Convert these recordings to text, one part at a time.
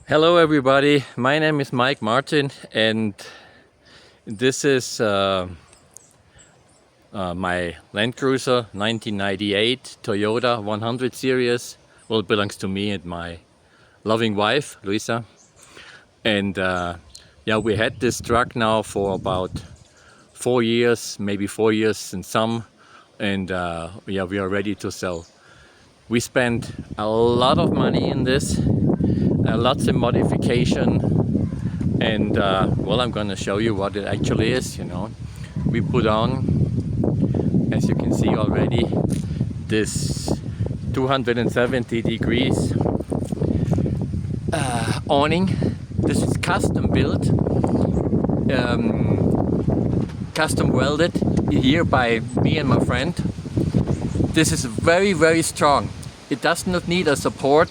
Hello everybody, my name is Mike Martin and this is my Land Cruiser 1998 Toyota 100 series. Well, it belongs to me and my loving wife, Luisa. And yeah, we had this truck now for about 4 years, maybe 4 years and some. And yeah, we are ready to sell. We spent a lot of money in this. Lots of modification, and well, I'm going to show you what it actually is. We put on, as you can see already, this 270 degrees awning. This is custom built, custom welded here by me and my friend. This is very strong. It does not need a support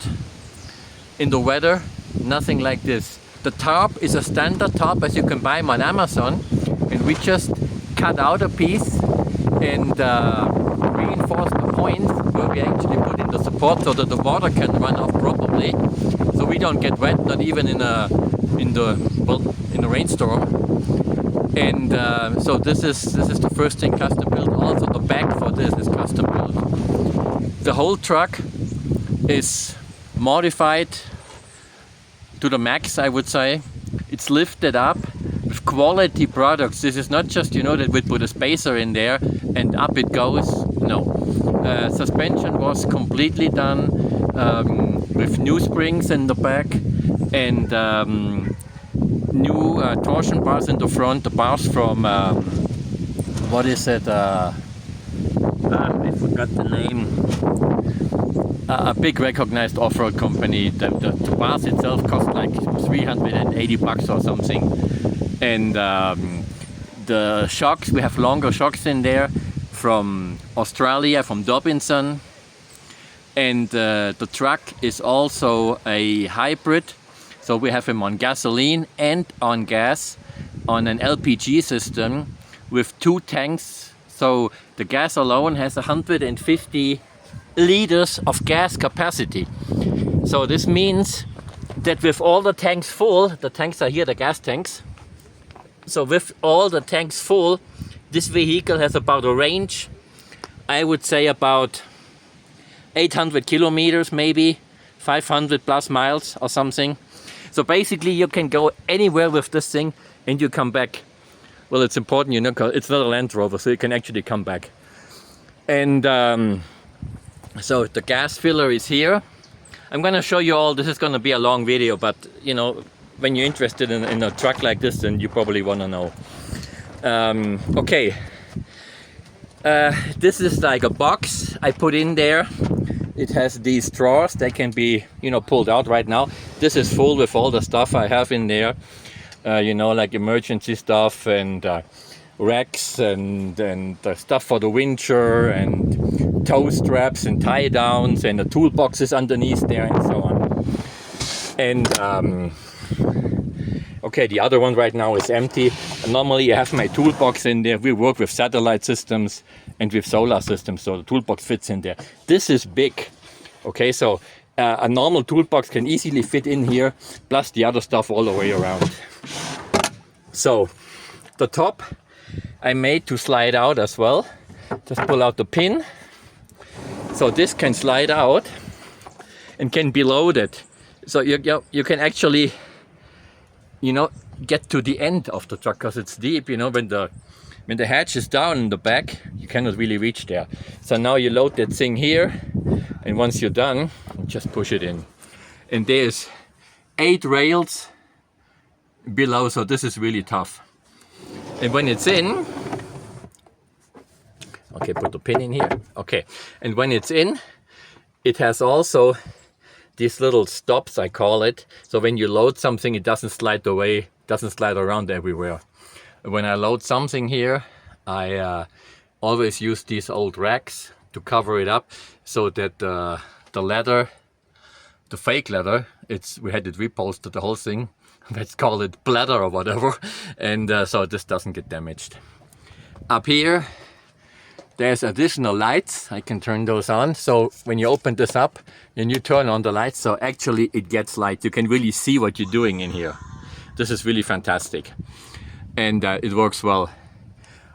in the weather, nothing like this. The tarp is a standard tarp as you can buy them on Amazon, and we just cut out a piece and reinforce the points where we actually put in the support so that the water can run off properly, so we don't get wet, not even in a rainstorm. And so this is the first thing custom built. Also the back for this is custom built. The whole truck is modified to the max, I would say. It's lifted up with quality products. This is not just, that we put a spacer in there and up it goes. No. Suspension was completely done with new springs in the back and new torsion bars in the front. The bars from, what is it? I forgot the name. A big recognized off-road company. The bars itself cost like $380 or something, and the shocks, we have longer shocks in there from Australia, from Dobinson, and the truck is also a hybrid, so we have him on gasoline and on gas on an LPG system with 2 tanks. So the gas alone has 150 liters of gas capacity. So this means that with all the tanks full, the tanks are here, the gas tanks. So with all the tanks full, this vehicle has about a range, I would say about 800 kilometers, maybe 500 plus miles or something. So basically you can go anywhere with this thing and you come back. Well, it's important, because it's not a Land Rover, so you can actually come back. And so the gas filler is here. I'm going to show you all. This is going to be a long video, but when you're interested in a truck like this, then you probably want to know. Okay, this is like a box I put in there. It has these drawers. They can be pulled out right now. This is full with all the stuff I have in there, like emergency stuff and racks and stuff for the wincher and toe straps and tie downs and the toolboxes underneath there and so on. And okay, the other one right now is empty. Normally I have my toolbox in there. We work with satellite systems and with solar systems, so the toolbox fits in there. This is big. Okay, so a normal toolbox can easily fit in here, plus the other stuff all the way around. So the top I made to slide out as well. Just pull out the pin. So this can slide out and can be loaded. So you can actually, get to the end of the truck because it's deep. When the hatch is down in the back, you cannot really reach there. So now you load that thing here, and once you're done, just push it in. And there's 8 rails below, so this is really tough. And when it's in, okay, put the pin in here. Okay, and when it's in, it has also these little stops, I call it. So when you load something, it doesn't slide away, doesn't slide around everywhere. When I load something here, I always use these old racks to cover it up so that the leather, the fake leather, we had it reposted, the whole thing. Let's call it bladder or whatever. And so this doesn't get damaged. Up here, there's additional lights. I can turn those on. So when you open this up and you turn on the lights, so actually it gets light. You can really see what you're doing in here. This is really fantastic. And it works well.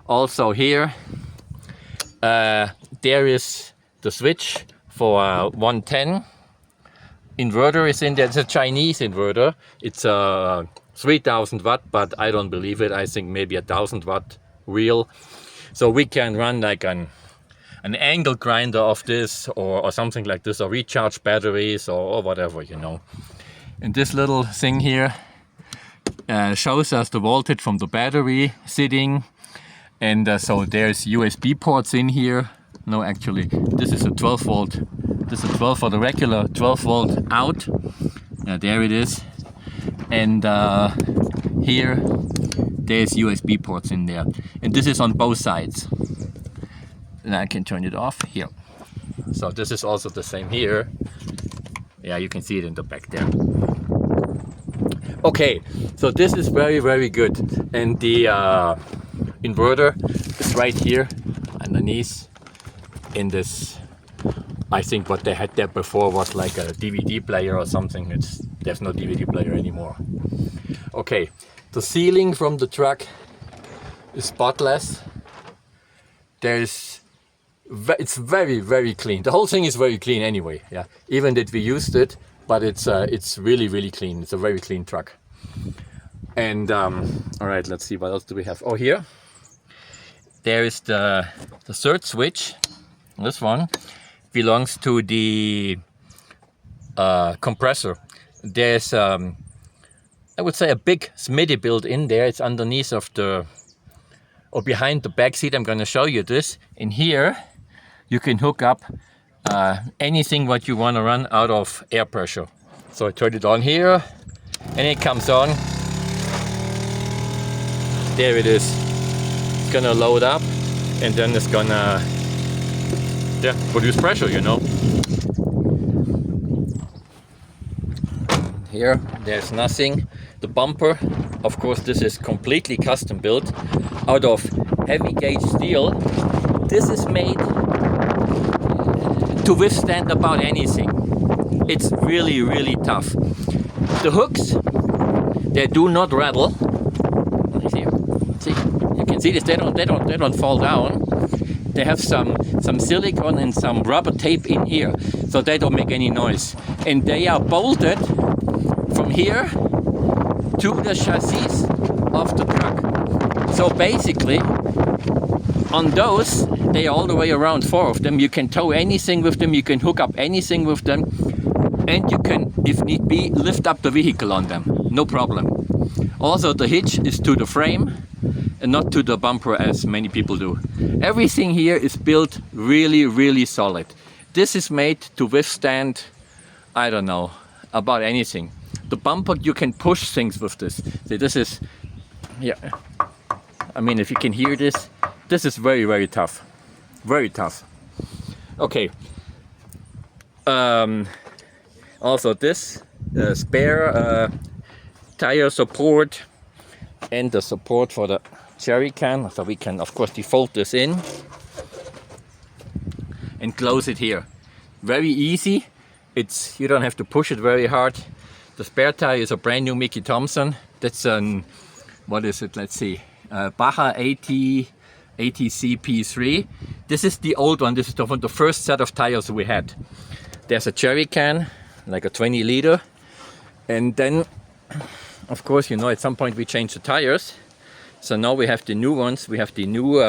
Also here, there is the switch for 110. Inverter is in there. It's a Chinese inverter. It's a 3000 watt, but I don't believe it. I think maybe 1000 watt real. So we can run like an angle grinder of this or something like this, or recharge batteries or whatever, you know. And this little thing here shows us the voltage from the battery sitting. And so there's USB ports in here. No, actually, this is a 12 volt. This is 12 for the regular 12 volt out. There it is. And here, there's USB ports in there. And this is on both sides. And I can turn it off here. So this is also the same here. Yeah, you can see it in the back there. Okay, so this is very, very good. And the inverter is right here underneath in this. I think what they had there before was like a DVD player or something. There's no DVD player anymore. Okay, the ceiling from the truck is spotless. It's very, very clean. The whole thing is very clean anyway. Yeah, even that we used it, but it's really, really clean. It's a very clean truck. And all right, let's see, what else do we have? Oh, here there is the third switch. This one belongs to the compressor. There's I would say a big Smitty built in there. It's underneath of the, or behind the back seat. I'm going to show you this. In here you can hook up anything what you want to run out of air pressure. So I turn it on here and it comes on. There it is. It's gonna load up and then it's gonna produce pressure, you know. Here there's nothing. The bumper, of course, this is completely custom built out of heavy gauge steel. This is made to withstand about anything. It's really, really tough. The hooks, they do not rattle. See, you can see this. They don't fall down. They have some silicone and some rubber tape in here, so they don't make any noise. And they are bolted from here to the chassis of the truck. So basically, on those, they are all the way around, 4 of them. You can tow anything with them. You can hook up anything with them. And you can, if need be, lift up the vehicle on them. No problem. Also, the hitch is to the frame and not to the bumper as many people do. Everything here is built really, really solid. This is made to withstand, I don't know, about anything. The bumper, you can push things with this. See, this is, yeah, I mean, if you can hear this, this is very, very tough. Very tough. Okay. Also this spare tire support and the support for the jerry can, so we can of course default this in and close it here. Very easy. You don't have to push it very hard. The spare tire is a brand new Mickey Thompson. That's an, what is it? Let's see, Baja ATC P3. This is the old one. This is the first set of tires we had. There's a jerry can, like a 20 liter, and then of course, you know, at some point we changed the tires. So now we have the new ones. We have the new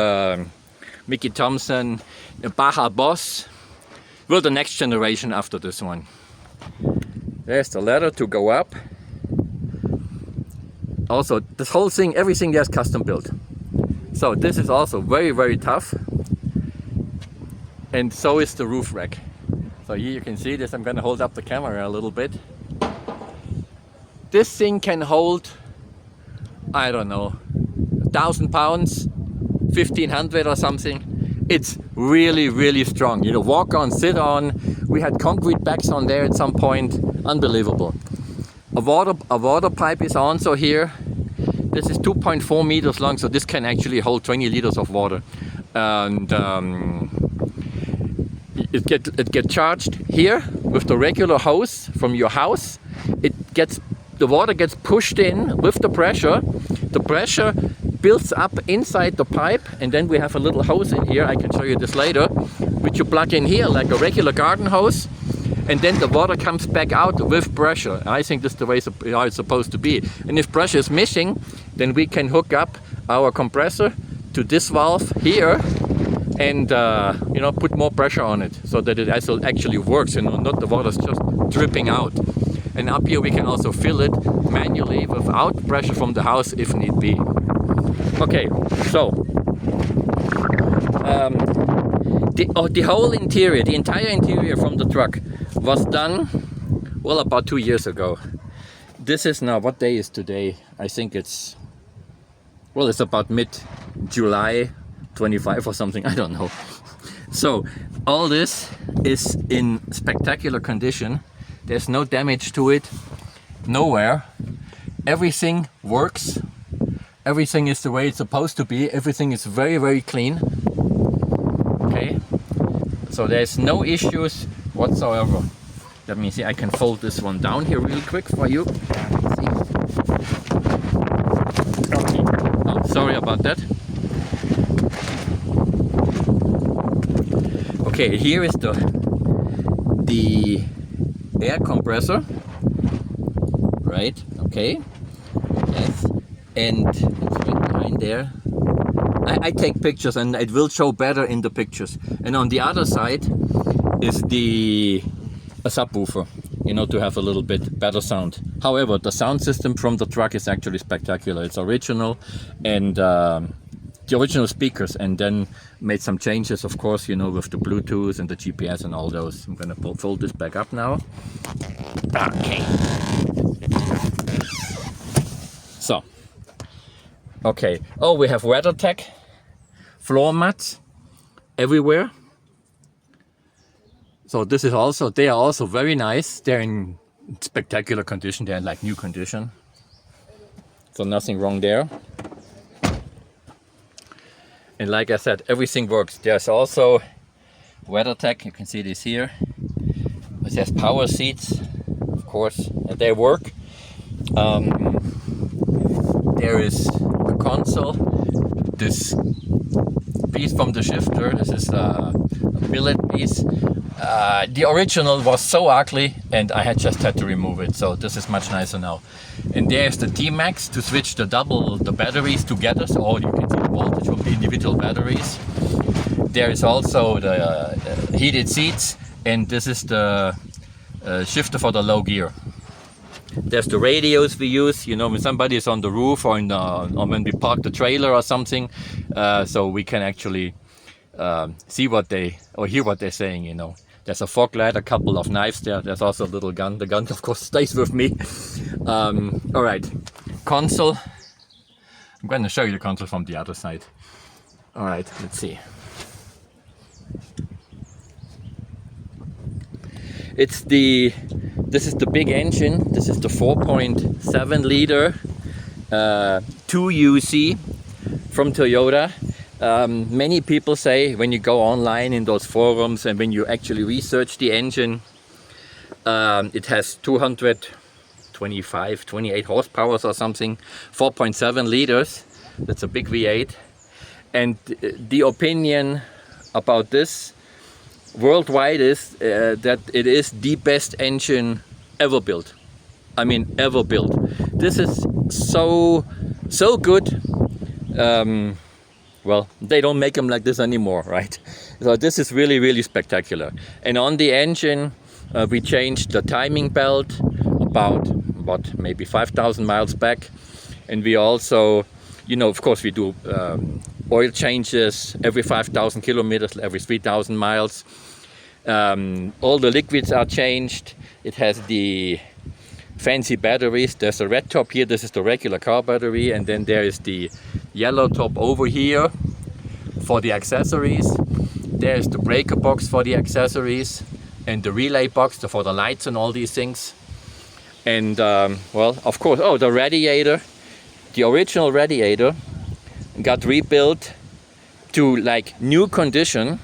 Mickey Thompson Baja Boss. Well, the next generation after this one. There's the ladder to go up. Also, this whole thing, everything there's custom built. So this is also very, very tough. And so is the roof rack. So here you can see this. I'm going to hold up the camera a little bit. This thing can hold, I don't know, 1,000 pounds, 1,500 or something. It's really, really strong. You know, walk on, sit on. We had concrete backs on there at some point. Unbelievable. A water pipe is also here. This is 2.4 meters long, so this can actually hold 20 liters of water. and it get charged here with the regular hose from your house. The water gets pushed in with the pressure. The pressure builds up inside the pipe, and then we have a little hose in here. I can show you this later, which you plug in here like a regular garden hose, and then the water comes back out with pressure. I think this is the way how it's supposed to be. And if pressure is missing, then we can hook up our compressor to this valve here, and put more pressure on it so that it actually works, not the water's just dripping out. And up here we can also fill it manually without pressure from the house if need be. Okay, so the whole interior, the entire interior from the truck was done, well, about 2 years ago. This is now, what day is today? I think it's about mid-July 25 or something, I don't know. So all this is in spectacular condition. There's no damage to it, nowhere. Everything works. Everything is the way it's supposed to be. Everything is very, very clean. Okay, so there's no issues whatsoever. Let me see, I can fold this one down here really quick for you. See? Okay. Oh, sorry about that. Okay, here is the air compressor, right? Okay, yes, and it's right behind there. I take pictures and it will show better in the pictures. And on the other side is a subwoofer, to have a little bit better sound. However, the sound system from the truck is actually spectacular. It's original, and the original speakers, and then made some changes, of course, with the Bluetooth and the GPS and all those. I'm gonna fold this back up now. Okay. So, okay. Oh, we have WeatherTech floor mats everywhere. So this is also, they are also very nice. They're in spectacular condition. They're in like new condition. So nothing wrong there. And like I said, everything works. There's also WeatherTech, you can see this here. It has power seats, of course, and they work. There is a console. This piece from the shifter, this is a billet piece. The original was so ugly, and I just had to remove it, so this is much nicer now. And there's the T-Max to switch the batteries together, so you can see the voltage from the individual batteries. There is also the heated seats, and this is the shifter for the low gear. There's the radios we use, when somebody is on the roof or or when we park the trailer or something, so we can actually see hear what they're saying, There's a fog light, a couple of knives there. There's also a little gun. The gun, of course, stays with me. All right, console. I'm going to show you the console from the other side. All right, let's see. This is the big engine. This is the 4.7 liter 2UC from Toyota. Many people say when you go online in those forums and when you actually research the engine, it has 225, 28 horsepower or something, 4.7 liters. That's a big V8. And the opinion about this worldwide is that it is the best engine ever built. I mean, ever built. This is so good. Well, they don't make them like this anymore, right? So this is really, really spectacular. And on the engine, we changed the timing belt about maybe 5,000 miles back. And we also, of course, we do oil changes every 5,000 kilometers, every 3,000 miles. All the liquids are changed. It has the fancy batteries. There's a red top here. This is the regular car battery, and then there is the yellow top over here for the accessories. There's the breaker box for the accessories, and the relay box for the lights and all these things. And well, of course, the radiator, the original radiator got rebuilt to like new condition,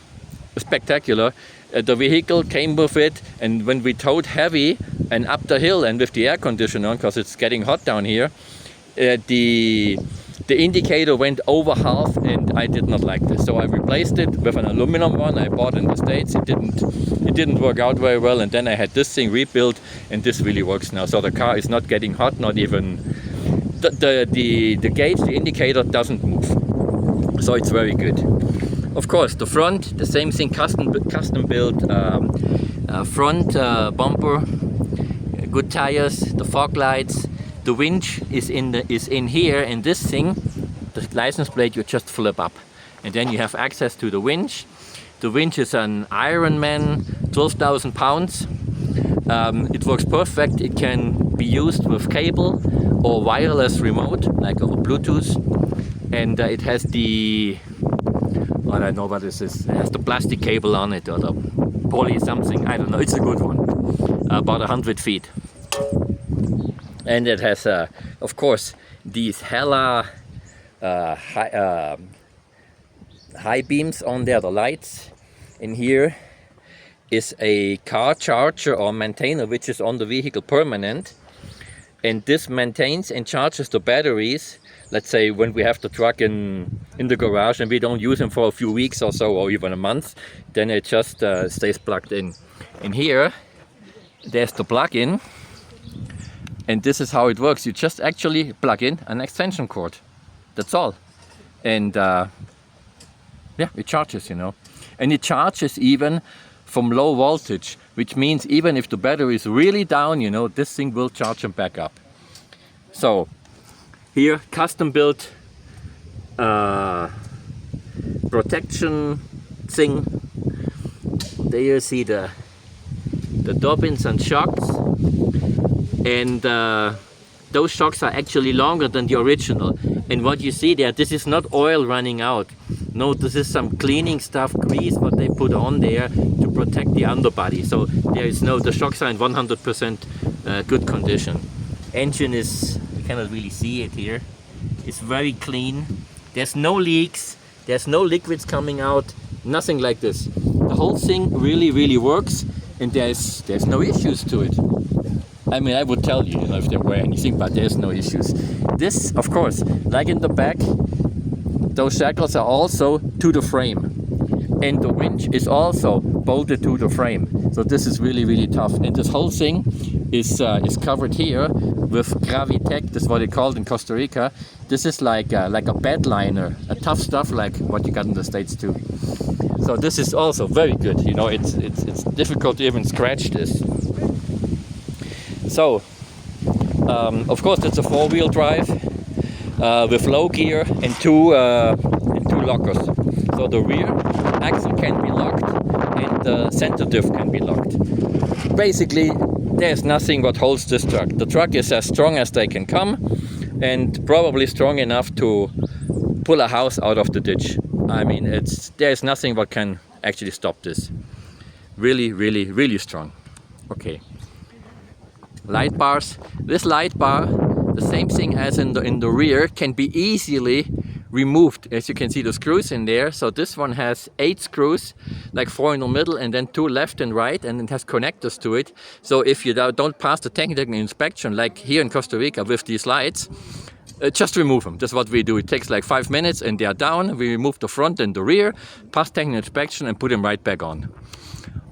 spectacular. The vehicle came with it, and when we towed heavy and up the hill and with the air conditioner on, because it's getting hot down here, the indicator went over half, and I did not like this. So I replaced it with an aluminum one I bought in the States. It didn't work out very well, and then I had this thing rebuilt, and this really works now. So the car is not getting hot, not even the gauge, the indicator doesn't move. So it's very good. Of course, the front, the same thing, custom built front bumper, good tires, the fog lights. The winch is in here, and this thing, the license plate, you just flip up, and then you have access to the winch. The winch is an Ironman, 12,000 pounds. It works perfect. It can be used with cable or wireless remote, like over Bluetooth, and it has the, I don't know what this is. It has the plastic cable on it, or the poly something. I don't know. It's a good one. About 100 feet. And it has, of course, these hella high beams on there, the lights. In here is a car charger or maintainer, which is on the vehicle permanent. And this maintains and charges the batteries. Let's say when we have the truck in the garage and we don't use them for a few weeks or so, or even a month, then it just stays plugged in. In here, there's the plug-in. And this is how it works. You just actually plug in an extension cord. That's all. And yeah, it charges, you know. And it charges even from low voltage, which means even if the battery is really down, you know, this thing will charge them back up. So here, custom built protection thing. There you see the dobbins and shocks. And those shocks are actually longer than the original. And what you see there, this is not oil running out. No, this is some cleaning stuff, grease, what they put on there to protect the underbody. So there is no, the shocks are in 100% good condition. Engine is, you cannot really see it here. It's very clean. There's no leaks. There's no liquids coming out. Nothing like this. The whole thing really, really works. And there's no issues to it. I mean, I would tell you, if there were anything, but there's no issues. This, of course, like in the back, those shackles are also to the frame. And the winch is also bolted to the frame. So this is really, really tough. And this whole thing is covered here with Gravitech. This is what they called in Costa Rica. This is like a bed liner, a tough stuff like what you got in the States too. So this is also very good. You know, it's difficult to even scratch this. So, of course, it's a four-wheel drive with low gear and two lockers. So the rear axle can be locked and the center diff can be locked. Basically, there's nothing what holds this truck. The truck is as strong as they can come, and probably strong enough to pull a house out of the ditch. I mean, there's nothing what can actually stop this. Really, really, really strong. Okay. Light bars. This light bar, the same thing as in the rear, can be easily removed. As you can see, the screws in there. So this one has 8 screws, like 4 in the middle and then 2 left and right, and it has connectors to it. So if you don't pass the technical inspection, like here in Costa Rica with these lights, just remove them. That's what we do. It takes like 5 minutes and they are down. We remove the front and the rear, pass technical inspection and put them right back on.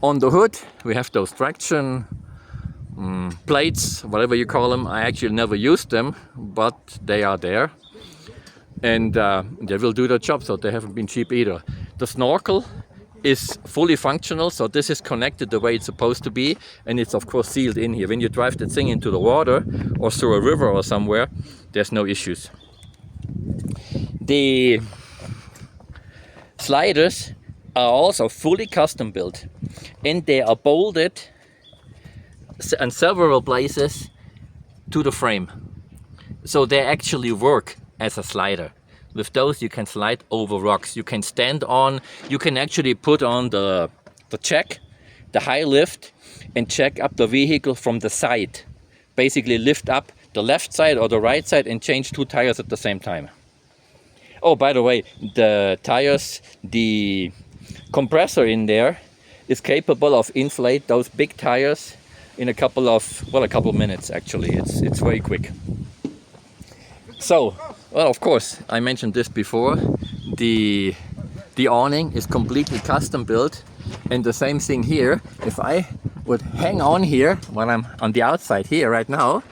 On the hood, we have those traction plates, whatever you call them. I actually never used them, but they are there. And they will do the job, so they haven't been cheap either. The snorkel is fully functional, so this is connected the way it's supposed to be, and it's of course sealed in here. When you drive the thing into the water or through a river or somewhere, there's no issues. The sliders are also fully custom built, and they are bolted in several places to the frame. So they actually work as a slider. With those you can slide over rocks. You can stand on, you can actually put on the check, the high lift, and check up the vehicle from the side. Basically lift up the left side or the right side and change 2 tires at the same time. Oh, by the way, the tires, the compressor in there is capable of inflate those big tires in a couple of minutes actually. It's very quick. So, well, of course, I mentioned this before. The awning is completely custom built, and the same thing here. If I would hang on here while I'm on the outside here right now,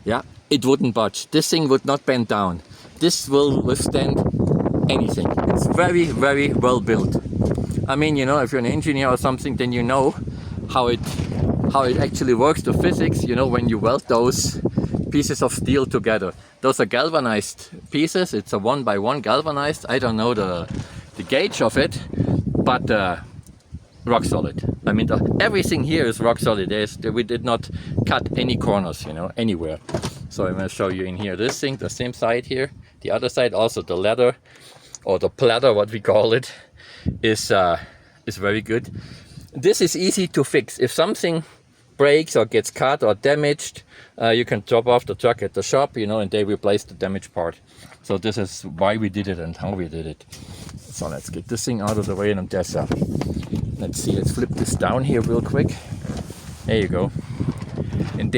yeah, it wouldn't budge. This thing would not bend down. This will withstand anything. It's very, very well built. I mean, you know, if you're an engineer or something, then you know how it actually works, the physics, you know, when you weld those pieces of steel together. Those are galvanized pieces. It's a 1x1 galvanized. I don't know the gauge of it, but rock solid. I mean, everything here is rock solid. We did not cut any corners, you know, anywhere. So I'm going to show you in here this thing, the same side here. The other side, also the leather or the platter, what we call it, is very good. This is easy to fix. If something breaks or gets cut or damaged, you can drop off the truck at the shop, you know, and they replace the damaged part. So this is why we did it and how we did it. So let's get this thing out of the way, and let's see, let's flip this down here real quick. There you go. And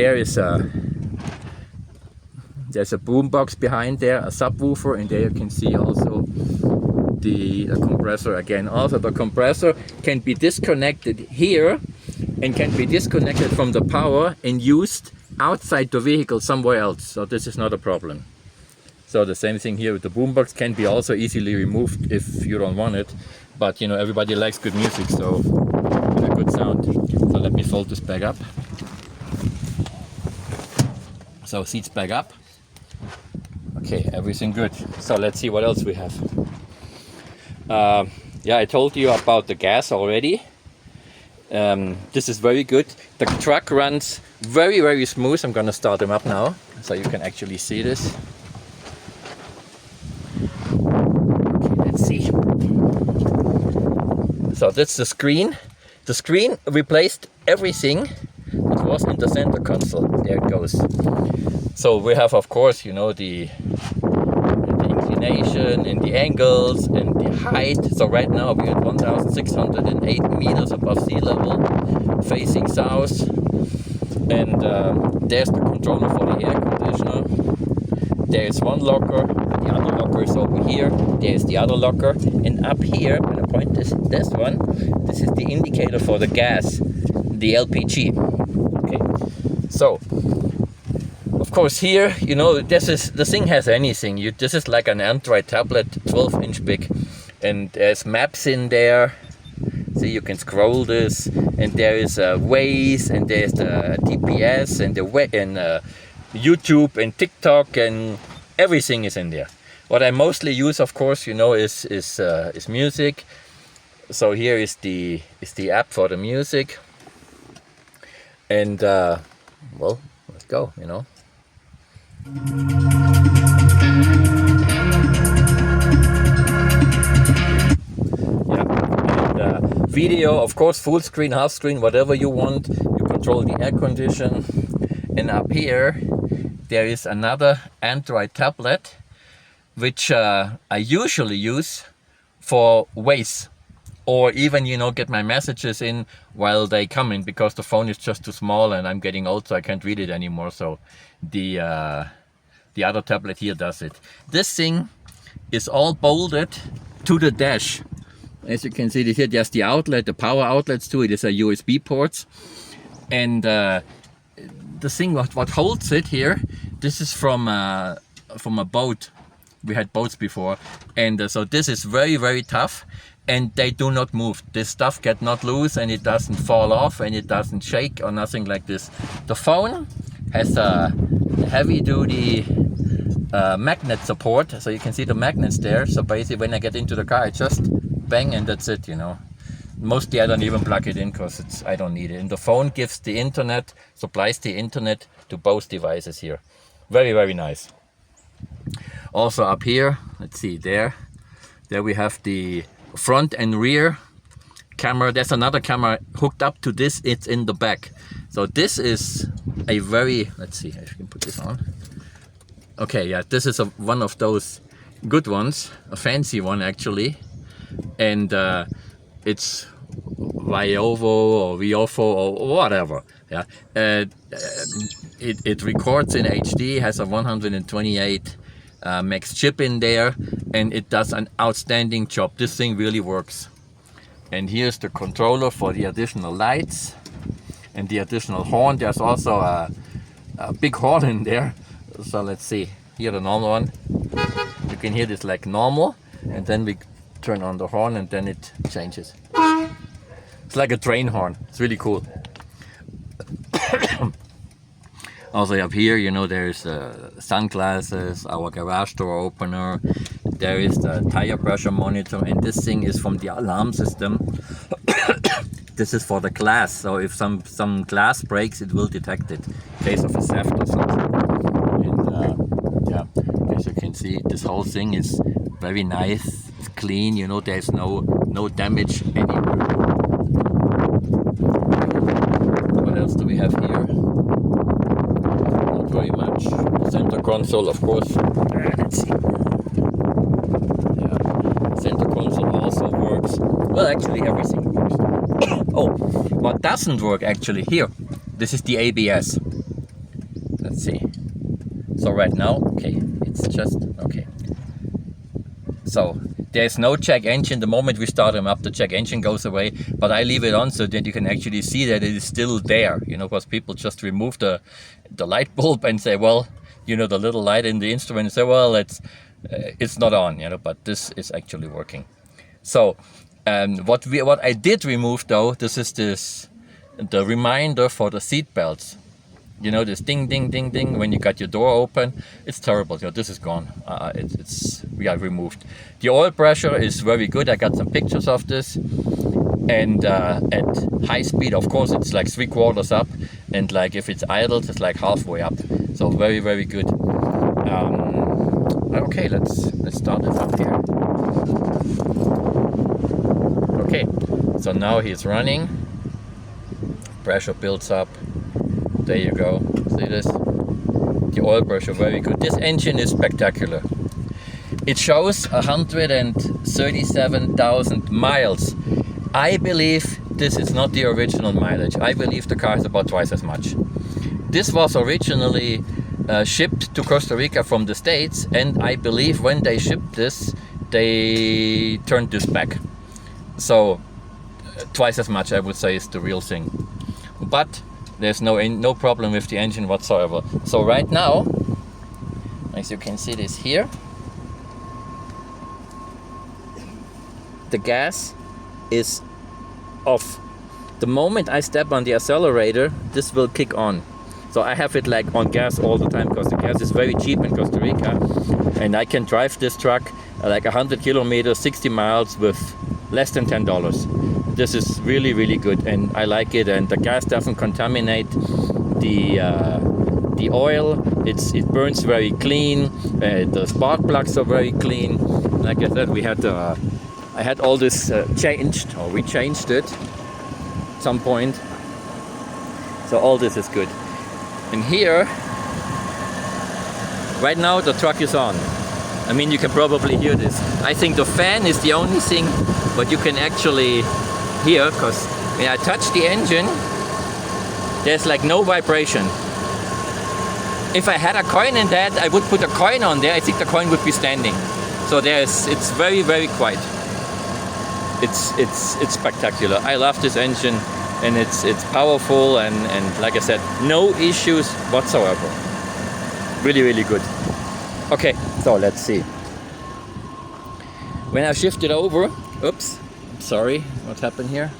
there's a boombox behind there, a subwoofer, and there you can see also the compressor again. Also the compressor can be disconnected here and can be disconnected from the power and used outside the vehicle somewhere else. So this is not a problem. So the same thing here with the boombox, can be also easily removed if you don't want it. But you know, everybody likes good music, so a good sound. So let me fold this back up. So seats back up. Okay, everything good. So let's see what else we have. Yeah, I told you about the gas already. This is very good. The truck runs very, very smooth. I'm gonna start them up now so you can actually see this. Okay, let's see. So that's the screen. The screen replaced everything that was in the center console. There it goes. So we have, of course, you know, the inclination and the angles and the height. So right now we're at 1,608 meters above sea level, facing south. And there's the controller for the air conditioner. There's one locker, the other locker is over here. There's the other locker, and up here, I'm gonna point this one. This is the indicator for the gas, the LPG. Okay, so of course here, you know, the thing has anything. This is like an Android tablet, 12-inch big, and there's maps in there. So you can scroll this, and there is Waze, and there's the GPS, and YouTube and TikTok, and everything is in there. What I mostly use, of course, you know, is music. So here is the app for the music, and well, let's go, you know. Video, of course, full screen, half screen, whatever you want. You control the air condition. And up here there is another Android tablet, which I usually use for Waze, or even, you know, get my messages in while they come in, because the phone is just too small and I'm getting old, so I can't read it anymore. So the other tablet here does it. This thing is all bolted to the dash. As you can see here, there's the outlet, the power outlets to it. It's a USB ports, and the thing what holds it here, this is from a boat. We had boats before, and so this is very, very tough, and they do not move. This stuff get not loose, and it doesn't fall off, and it doesn't shake or nothing like this. The phone has a heavy-duty magnet support, so you can see the magnets there. So basically, when I get into the car, I just bang, and that's it, you know. Mostly I don't even plug it in because I don't need it. And the phone gives the internet, supplies the internet to both devices here. Very, very nice. Also up here, let's see, there we have the front and rear camera. There's another camera hooked up to this, it's in the back. So this is a very, let's see if you can put this on. Okay, yeah, this is one of those good ones, a fancy one actually, and it's Viovo or Viofo or whatever. Yeah, it records in HD, has a 128 max chip in there, and it does an outstanding job. This thing really works. And here's the controller for the additional lights and the additional horn. There's also a big horn in there. So let's see. Here the normal one. You can hear this like normal, and then we turn on the horn and then it changes. It's like a train horn. It's really cool. Also up here, you know, there's sunglasses, our garage door opener, there is the tire pressure monitor, and this thing is from the alarm system. This is for the glass, so if some glass breaks, it will detect it in case of a theft or something. And yeah, as you can see, this whole thing is very nice, it's clean, you know, there's no damage anywhere. What else do we have here? Not very much. The center console, of course. Let's see. Yeah, center console also works. Well, actually everything works. Oh, what doesn't work actually here? This is the ABS. Let's see. So right now, okay, it's just okay. So there's no check engine. The moment we start them up, the check engine goes away. But I leave it on so that you can actually see that it is still there. You know, because people just remove the light bulb and say, well, you know, the little light in the instrument, and say, well, it's not on. You know, but this is actually working. So what I did remove though, this is the reminder for the seat belts. You know, this ding, ding, ding, ding when you got your door open. It's terrible. You know, this is gone. We are removed. The oil pressure is very good. I got some pictures of this. And at high speed, of course, it's like 3/4 up. And like if it's idled, it's like halfway up. So very, very good. Okay, let's start it up here. Okay, so now he's running. Pressure builds up. There you go. See this? The oil pressure, very good. This engine is spectacular. It shows 137,000 miles. I believe this is not the original mileage. I believe the car is about twice as much. This was originally shipped to Costa Rica from the States, and I believe when they shipped this, they turned this back. So twice as much, I would say, is the real thing. But there's no problem with the engine whatsoever. So right now, as you can see this here, the gas is off. The moment I step on the accelerator, this will kick on. So I have it like on gas all the time because the gas is very cheap in Costa Rica, and I can drive this truck like 100 kilometers, 60 miles with less than $10. This is really, really good, and I like it. And the gas doesn't contaminate the oil. It burns very clean. The spark plugs are very clean. Like I said, I had all this changed, or we changed it at some point. So all this is good. And here, right now the truck is on. I mean, you can probably hear this. I think the fan is the only thing what you can actually hear, because when I touch the engine, there's like no vibration. If I had a coin in that, I would put a coin on there. I think the coin would be standing. So it's very, very quiet. It's spectacular. I love this engine, and it's powerful, and like I said, no issues whatsoever. Really, really good. Okay, so let's see. When I shift it over, oops, sorry, what happened here?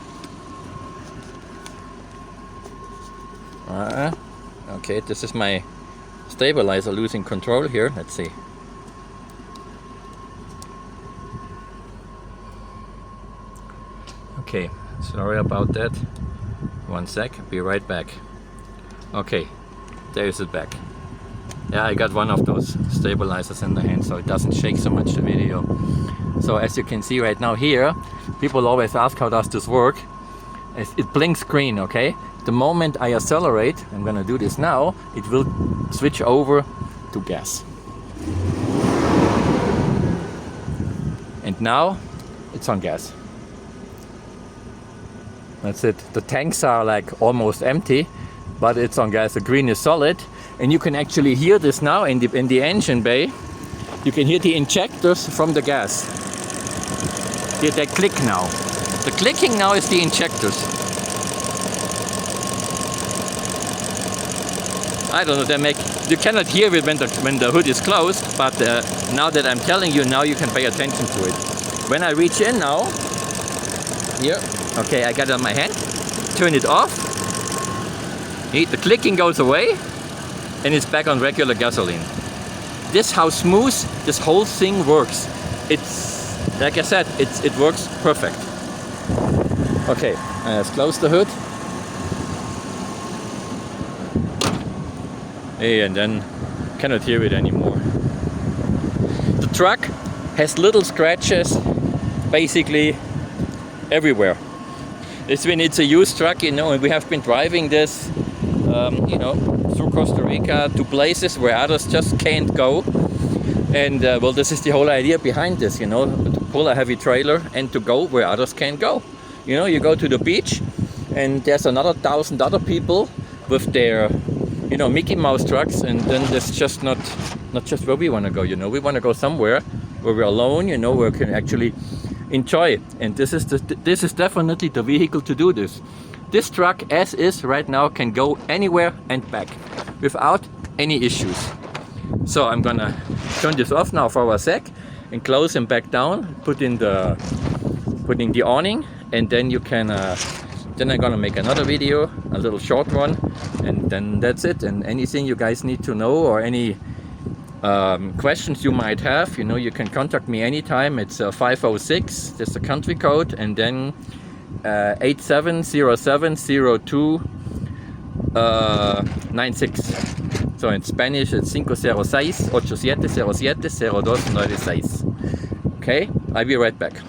Okay, this is my stabilizer losing control here. Let's see. Okay, sorry about that. One sec, be right back. Okay, there's it back. Yeah, I got one of those stabilizers in the hand so it doesn't shake so much the video. So as you can see right now here, people always ask how does this work. It blinks green, okay? The moment I accelerate, I'm gonna do this now, it will switch over to gas. And now it's on gas. That's it. The tanks are like almost empty, but it's on gas. The green is solid, and you can actually hear this now in the engine bay. You can hear the injectors from the gas. Here they click now. The clicking now is the injectors. I don't know. They make. You cannot hear it when the hood is closed, but now that I'm telling you, now you can pay attention to it. When I reach in now, here. Okay, I got it on my hand. Turn it off. The clicking goes away, and it's back on regular gasoline. This is how smooth this whole thing works. It's like I said, it works perfect. Okay, let's close the hood. Hey, and then cannot hear it anymore. The truck has little scratches, basically everywhere. It's a used truck, you know, and we have been driving this, you know, through Costa Rica to places where others just can't go. And well, this is the whole idea behind this, you know, to pull a heavy trailer and to go where others can't go. You know, you go to the beach and there's another 1,000 other people with their, you know, Mickey Mouse trucks, and then that's just not just where we want to go, you know. We want to go somewhere where we're alone, you know, where we can actually enjoy. And this is definitely the vehicle to do this. This truck as is right now can go anywhere and back without any issues. So I'm gonna turn this off now for a sec and close him back down, putting the awning, and then you can then I'm gonna make another video, a little short one, and then that's it. And anything you guys need to know or any questions you might have, you know, you can contact me anytime. It's 506, that's the country code, and then 87070296. So in Spanish it's 506-8707-0296. Okay, I'll be right back.